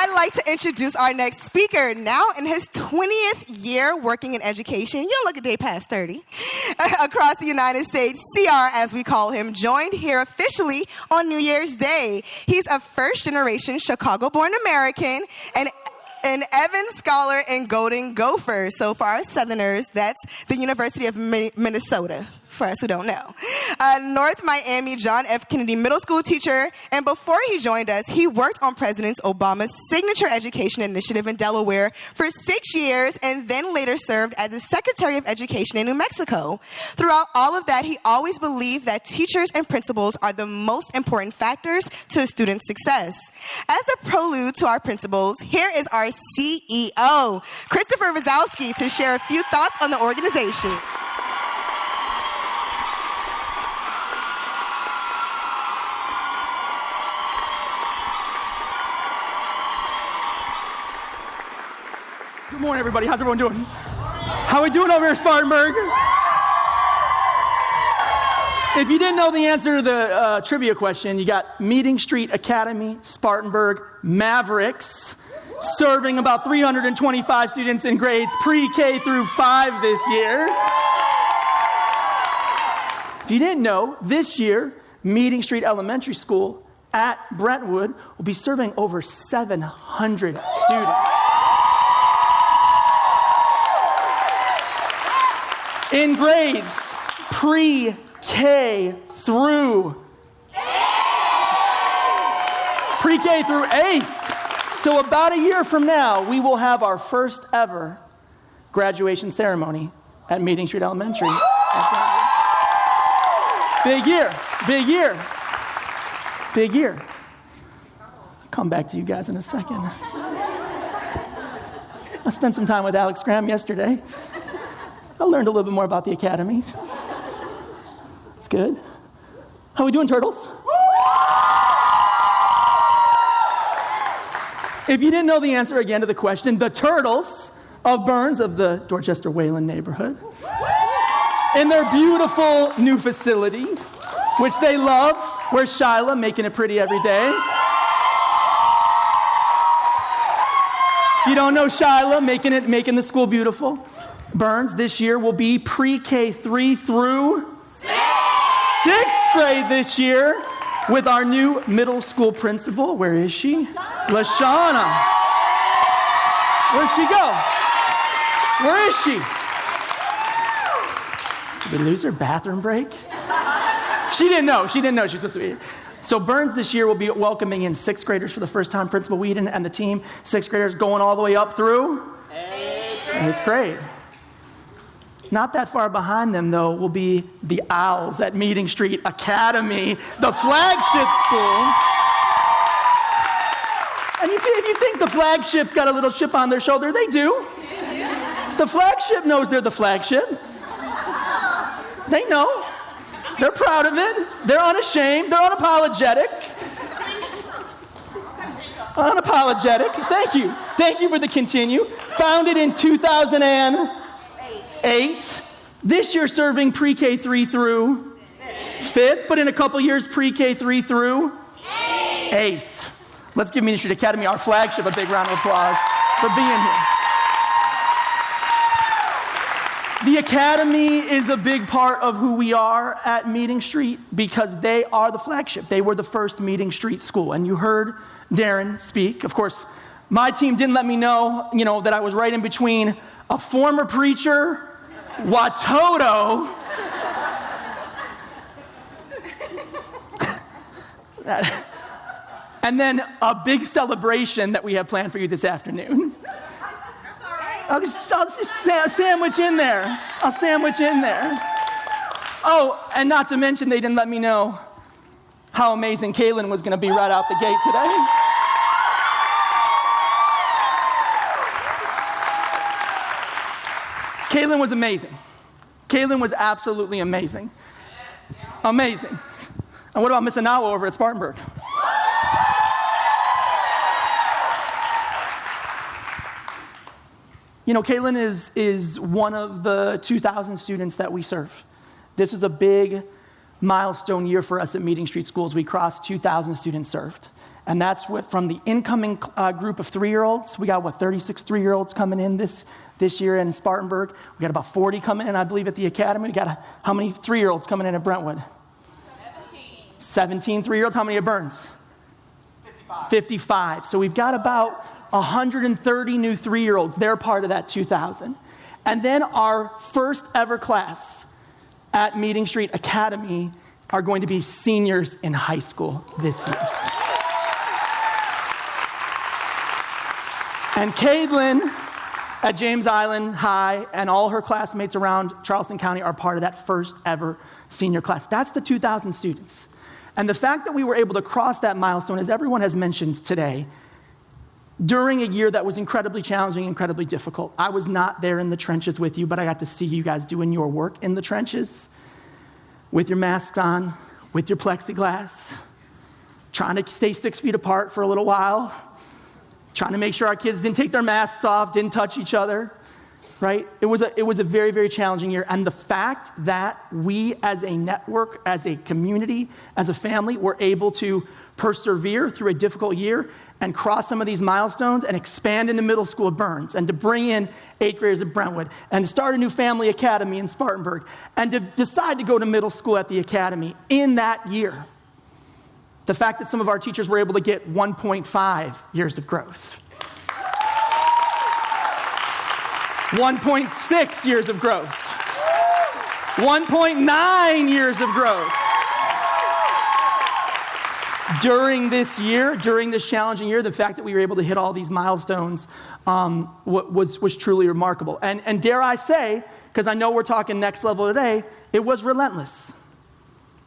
I'd like to introduce our next speaker, now in his 20th year working in education. You don't look a day past 30. Across the United States, CR, as we call him, joined here officially on New Year's Day. He's a first-generation Chicago-born American and an Evans Scholar and Golden Gopher. So for our Southerners, that's the University of Minnesota, for us who don't know. North Miami John F. Kennedy Middle School teacher, and before he joined us, he worked on President Obama's signature education initiative in Delaware for 6 years, and then later served as the Secretary of Education in New Mexico. Throughout all of that, he always believed that teachers and principals are the most important factors to a student's success. As a prelude to our principals, here is our CEO, Christopher Ruszkowski, to share a few thoughts on the organization. Good morning, everybody. How's everyone doing? How are we doing over here, Spartanburg? If you didn't know the answer to the trivia question, you got Meeting Street Academy, Spartanburg, Mavericks, serving about 325 students in grades pre-K through 5 this year. If you didn't know, this year, Meeting Street Elementary School at Brentwood will be serving over 700 students. In grades pre-K through 8th. So about a year from now, we will have our first ever graduation ceremony at Meeting Street Elementary. Big year, big year, big year. I'll come back to you guys in a second. I spent some time with Alex Graham yesterday. I learned a little bit more about the academy. It's good. How are we doing, turtles? If you didn't know the answer again to the question, the Turtles of Burns of the Dorchester Wayland neighborhood, in their beautiful new facility, which they love, where's Shyla making it pretty every day? If you don't know Shyla, making the school beautiful. Burns this year will be pre-K 3 through 6th grade this year with our new middle school principal. Where is she? LaShawna. Where'd she go? Where is she? Did we lose her bathroom break? She didn't know she was supposed to be here. So Burns this year will be welcoming in 6th graders for the first time. Principal Whedon and the team, 6th graders going all the way up through 8th grade. Not that far behind them, though, will be the Owls at Meeting Street Academy, the flagship school. And if you think the flagship's got a little chip on their shoulder, they do. The flagship knows they're the flagship. They know. They're proud of it. They're unashamed. They're unapologetic. Unapologetic. Thank you. Thank you for the continue. Founded in 2008. This year serving pre-K 3 through 5th, but in a couple years pre-K 3 through 8th. Let's give Meeting Street Academy, our flagship, a big round of applause for being here. The Academy is a big part of who we are at Meeting Street because they are the flagship. They were the first Meeting Street school. And you heard Darren speak. Of course, my team didn't let me know, that I was right in between a former preacher, Watoto, and then a big celebration that we have planned for you this afternoon. I'll just sandwich in there. I'll sandwich in there. Oh, and not to mention they didn't let me know how amazing Kaylin was going to be right out the gate today. Kaylin was amazing. Kaylin was absolutely amazing. Amazing. And what about Miss Anawa over at Spartanburg? Kaylin is one of the 2,000 students that we serve. This is a big milestone year for us at Meeting Street Schools. We crossed 2,000 students served. And that's from the incoming group of 3-year-olds. We got, 36 3-year-olds coming in this year in Spartanburg. We got about 40 coming in, I believe, at the academy. We got how many 3-year-olds coming in at Brentwood? 17 3-year-olds. How many at Burns? 55. So we've got about 130 new 3-year-olds. They're part of that 2,000. And then our first ever class at Meeting Street Academy are going to be seniors in high school this year. And Caitlin at James Island High and all her classmates around Charleston County are part of that first ever senior class. That's the 2,000 students. And the fact that we were able to cross that milestone, as everyone has mentioned today, during a year that was incredibly challenging, incredibly difficult. I was not there in the trenches with you, but I got to see you guys doing your work in the trenches with your masks on, with your plexiglass, trying to stay 6 feet apart for a little while, trying to make sure our kids didn't take their masks off, didn't touch each other, right? It was a very, very challenging year. And the fact that we as a network, as a community, as a family, were able to persevere through a difficult year and cross some of these milestones and expand into middle school at Burns and to bring in 8th graders at Brentwood and to start a new family academy in Spartanburg and to decide to go to middle school at the academy in that year. The fact that some of our teachers were able to get 1.5 years of growth. 1.6 years of growth. 1.9 years of growth. During this year, during this challenging year, the fact that we were able to hit all these milestones was truly remarkable. And dare I say, because I know we're talking next level today, it was relentless.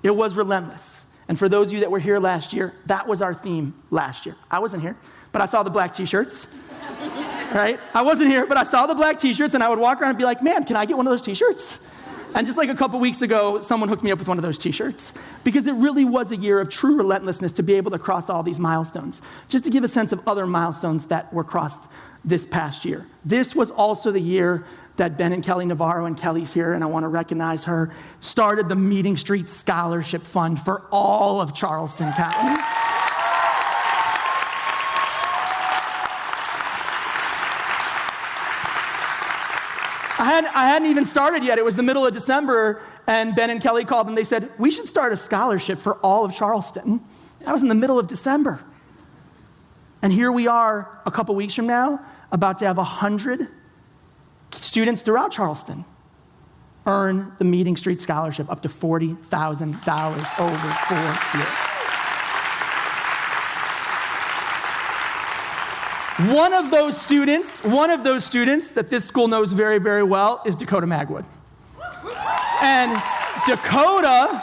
It was relentless. And for those of you that were here last year, that was our theme last year. I wasn't here, but I saw the black t-shirts. Right? I wasn't here, but I saw the black t-shirts, and I would walk around and be like, man, can I get one of those t-shirts? And just like a couple weeks ago, someone hooked me up with one of those t-shirts because it really was a year of true relentlessness to be able to cross all these milestones. Just to give a sense of other milestones that were crossed this past year. This was also the year that Ben and Kelly Navarro, and Kelly's here, and I want to recognize her, started the Meeting Street Scholarship Fund for all of Charleston County. I hadn't even started yet. It was the middle of December, and Ben and Kelly called and they said, we should start a scholarship for all of Charleston. That was in the middle of December. And here we are a couple weeks from now, about to have 100 students throughout Charleston earn the Meeting Street Scholarship, up to $40,000 over 4 years. One of those students that this school knows very, very well is Dakota Magwood. And Dakota,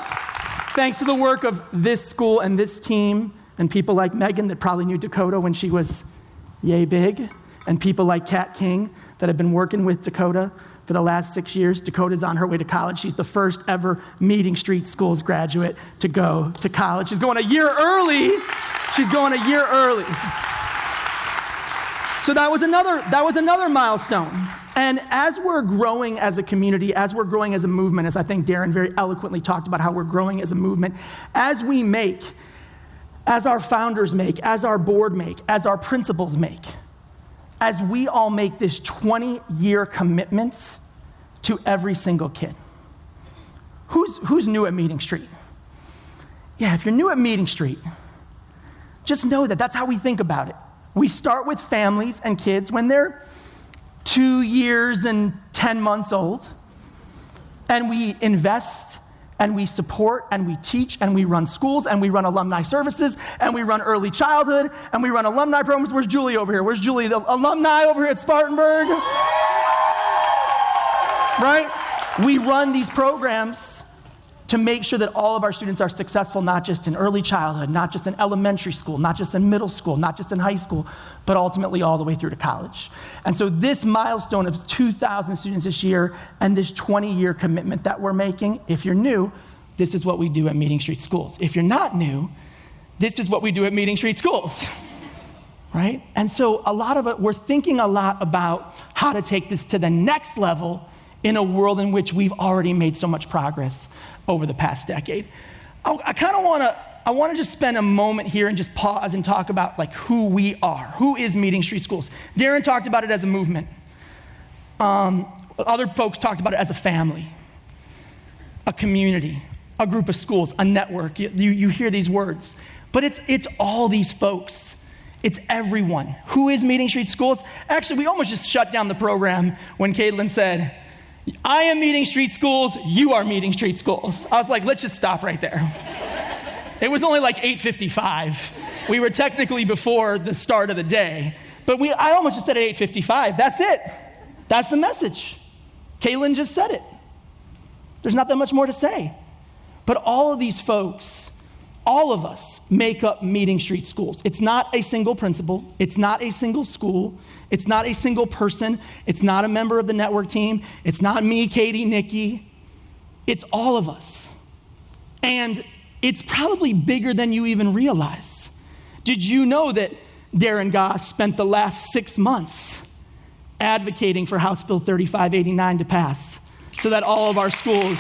thanks to the work of this school and this team and people like Megan that probably knew Dakota when she was yay big, and people like Kat King that have been working with Dakota for the last 6 years. Dakota's on her way to college. She's the first ever Meeting Street Schools graduate to go to college. She's going a year early. So that was another milestone. And as we're growing as a community, as we're growing as a movement, as I think Darren very eloquently talked about how we're growing as a movement, as we make, as our founders make, as our board make, as our principals make, as we all make this 20-year commitment to every single kid. Who's new at Meeting Street? Yeah, if you're new at Meeting Street, just know that that's how we think about it. We start with families and kids when they're 2 years and 10 months old, and we invest and we support and we teach and we run schools and we run alumni services and we run early childhood and we run alumni programs. Where's Julie over here? Where's Julie, the alumni over here at Spartanburg? Right? We run these programs to make sure that all of our students are successful, not just in early childhood, not just in elementary school, not just in middle school, not just in high school, but ultimately all the way through to college. And so this milestone of 2,000 students this year and this 20-year commitment that we're making, if you're new, this is what we do at Meeting Street Schools. If you're not new, this is what we do at Meeting Street Schools, right? And so a lot of it, we're thinking a lot about how to take this to the next level in a world in which we've already made so much progress over the past decade. I I want to just spend a moment here and just pause and talk about like who we are. Who is Meeting Street Schools? Darren talked about it as a movement. Other folks talked about it as a family, a community, a group of schools, a network. You hear these words, but it's all these folks. It's everyone. Who is Meeting Street Schools? Actually, we almost just shut down the program when Caitlin said, I am Meeting Street Schools, you are Meeting Street Schools. I was like, let's just stop right there. It was only like 8:55. We were technically before the start of the day, but I almost just said at 8:55. That's it. That's the message. Caitlin just said it. There's not that much more to say. But all of these folks, all of us make up Meeting Street Schools. It's not a single principal. It's not a single school. It's not a single person. It's not a member of the network team. It's not me, Katie, Nikki. It's all of us. And it's probably bigger than you even realize. Did you know that Darren Goss spent the last 6 months advocating for House Bill 3589 to pass so that all of our schools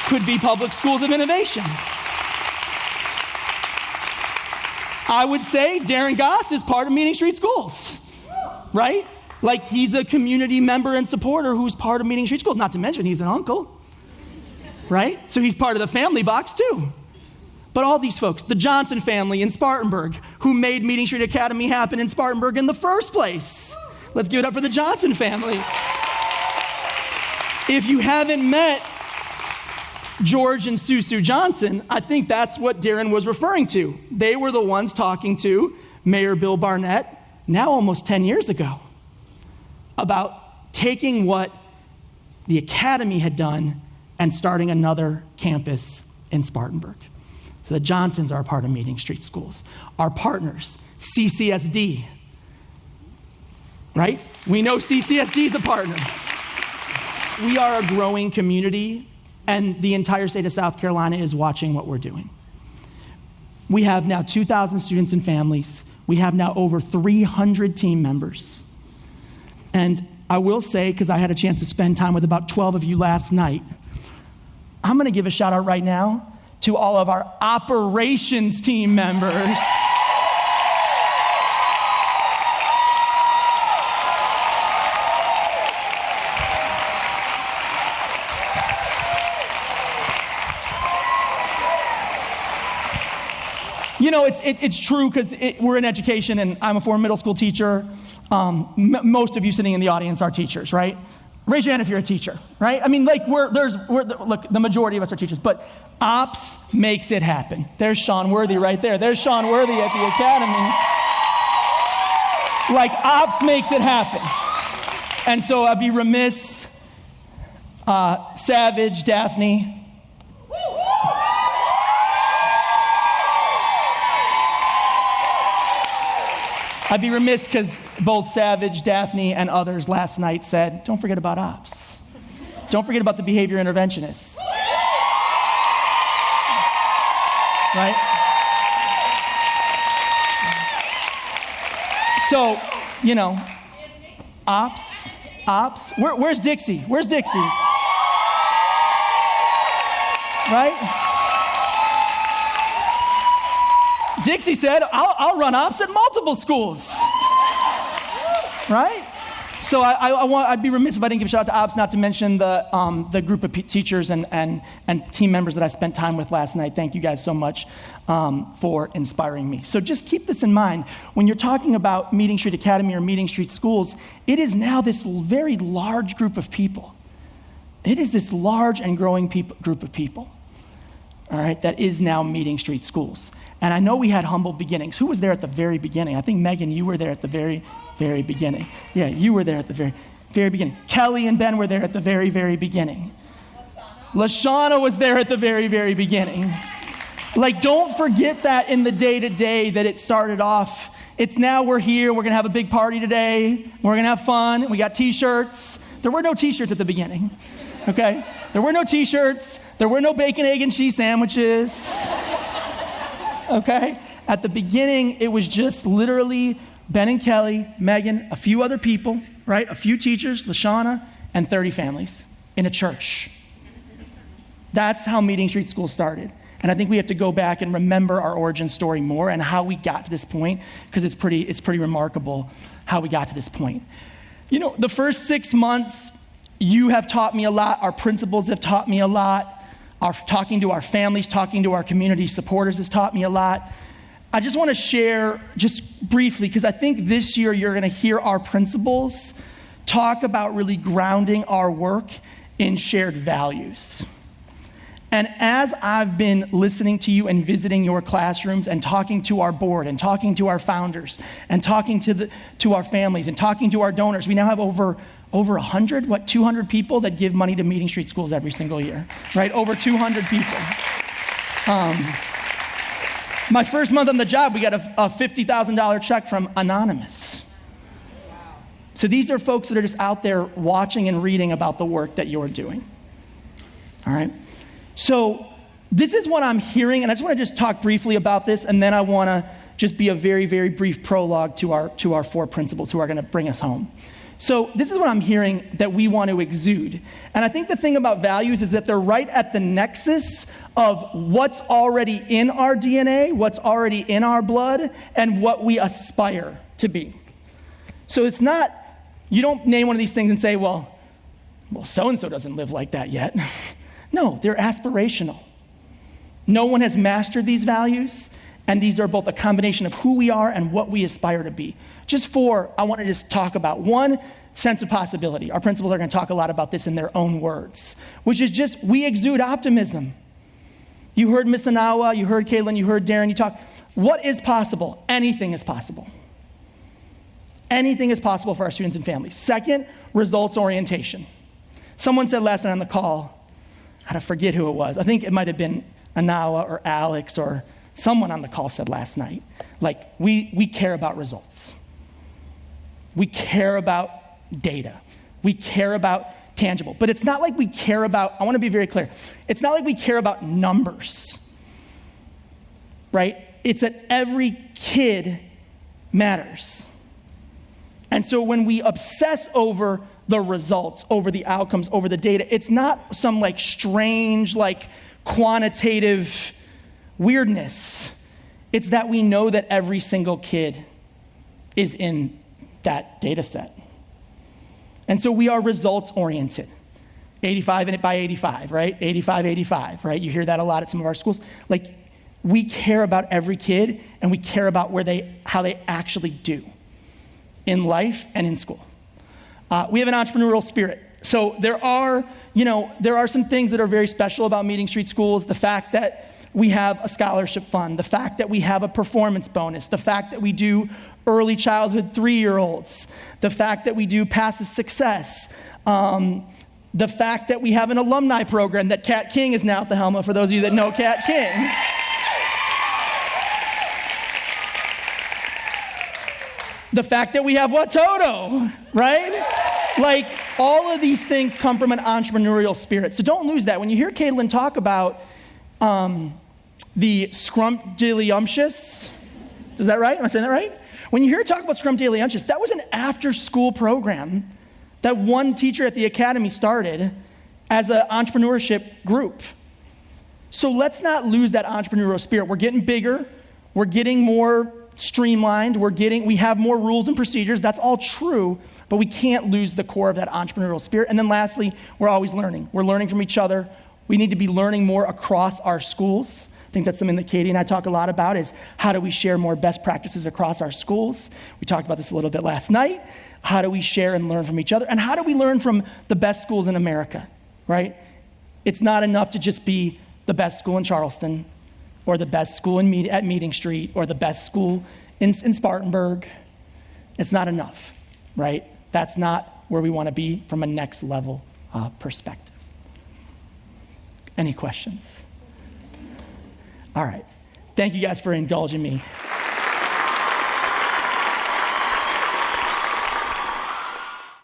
could be public schools of innovation? I would say Darren Goss is part of Meeting Street Schools, right? Like he's a community member and supporter who's part of Meeting Street Schools. Not to mention he's an uncle, right? So he's part of the family box too. But all these folks, the Johnson family in Spartanburg, who made Meeting Street Academy happen in Spartanburg in the first place. Let's give it up for the Johnson family. If you haven't met George and Susu Johnson, I think that's what Darren was referring to. They were the ones talking to Mayor Bill Barnett, now almost 10 years ago, about taking what the academy had done and starting another campus in Spartanburg. So the Johnsons are a part of Meeting Street Schools. Our partners, CCSD, right? We know CCSD is a partner. We are a growing community, and the entire state of South Carolina is watching what we're doing. We have now 2,000 students and families. We have now over 300 team members. And I will say, because I had a chance to spend time with about 12 of you last night, I'm going to give a shout out right now to all of our operations team members. You know, it's true because we're in education, and I'm a former middle school teacher. Most of you sitting in the audience are teachers, right? Raise your hand if you're a teacher, right? I mean, like, look, the majority of us are teachers, but ops makes it happen. There's Sean Worthy right there. There's Sean Worthy at the academy. Like, ops makes it happen. And so I'd be remiss, Savage, Daphne. I'd be remiss because both Savage, Daphne, and others last night said, don't forget about ops. Don't forget about the behavior interventionists. Right? So, you know, ops. Where's Dixie? Where's Dixie? Right? Dixie said, I'll run ops at multiple schools. Right? So I'd be remiss if I didn't give a shout out to ops, not to mention the group of teachers and team members that I spent time with last night. Thank you guys so much for inspiring me. So just keep this in mind. When you're talking about Meeting Street Academy or Meeting Street Schools, it is now this very large group of people. It is this large and growing group of people, all right, that is now Meeting Street Schools. And I know we had humble beginnings. Who was there at the very beginning? I think, Megan, you were there at the very, very beginning. Yeah, you were there at the very, very beginning. Kelly and Ben were there at the very, very beginning. Lashana was there at the very, very beginning. Like, don't forget that in the day-to-day that it started off. It's now we're here. We're going to have a big party today. We're going to have fun. We got T-shirts. There were no T-shirts at the beginning, okay? There were no T-shirts. There were no bacon, egg, and cheese sandwiches. Okay? At the beginning, it was just literally Ben and Kelly, Megan, a few other people, right? A few teachers, Lashana, and 30 families in a church. That's how Meeting Street School started. And I think we have to go back and remember our origin story more and how we got to this point, because it's pretty remarkable how we got to this point. You know, the first 6 months, you have taught me a lot. Our principals have taught me a lot. Talking to our families, talking to our community supporters has taught me a lot. I just want to share just briefly, because I think this year you're going to hear our principals talk about really grounding our work in shared values. And as I've been listening to you and visiting your classrooms and talking to our board and talking to our founders and talking to our families and talking to our donors, we now have over 100, 200 people that give money to Meeting Street Schools every single year, right? Over 200 people. My first month on the job, we got a $50,000 check from Anonymous. So these are folks that are just out there watching and reading about the work that you're doing. All right? So this is what I'm hearing, and I just want to just talk briefly about this, and then I want to just be a very, very brief prologue to our 4 principals who are going to bring us home. So this is what I'm hearing that we want to exude. And I think the thing about values is that they're right at the nexus of what's already in our DNA, what's already in our blood, and what we aspire to be. So it's not, you don't name one of these things and say, well, so-and-so doesn't live like that yet. No, they're aspirational. No one has mastered these values, and these are both a combination of who we are and what we aspire to be. I want to just talk about one, sense of possibility. Our principals are going to talk a lot about this in their own words, which is just, we exude optimism. You heard Miss Anawa, you heard Caitlin, you heard Darren, you talk. What is possible? Anything is possible. Anything is possible for our students and families. Second, results orientation. Someone said last night on the call, I forget who it was. I think it might have been Anawa or Alex or someone on the call said last night, like, we care about results. We care about data. We care about tangible. But it's not like we care about, I want to be very clear, it's not like we care about numbers, right? It's that every kid matters. And so when we obsess over the results, over the outcomes, over the data, it's not some like strange, like quantitative weirdness. It's that we know that every single kid is in that data set. And so we are results oriented. 85 by 85, right? 85, right? You hear that a lot at some of our schools. Like, we care about every kid, and we care about how they actually do in life and in school. We have an entrepreneurial spirit. So there are some things that are very special about Meeting Street Schools. The fact that we have a scholarship fund, the fact that we have a performance bonus, the fact that we do early childhood 3-year-olds, the fact that we do Passive Success, the fact that we have an alumni program that Kat King is now at the helm of, for those of you that know Kat King. The fact that we have Watoto, right? Like, all of these things come from an entrepreneurial spirit. So don't lose that. When you hear Caitlin talk about the Scrumptious, is that right? Am I saying that right? When you hear her talk about Scrumptious, that was an after-school program that one teacher at the academy started as an entrepreneurship group. So let's not lose that entrepreneurial spirit. We're getting bigger. We're getting more streamlined. We have more rules and procedures. That's all true, but we can't lose the core of that entrepreneurial spirit. And then lastly, we're always learning. We're learning from each other. We need to be learning more across our schools. I think that's something that Katie and I talk a lot about, is how do we share more best practices across our schools? We talked about this a little bit last night. How do we share and learn from each other? And how do we learn from the best schools in America, right? It's not enough to just be the best school in Charleston, or the best school at Meeting Street, or the best school in Spartanburg. It's not enough, right? That's not where we want to be from a next level perspective. Any questions? All right. Thank you guys for indulging me.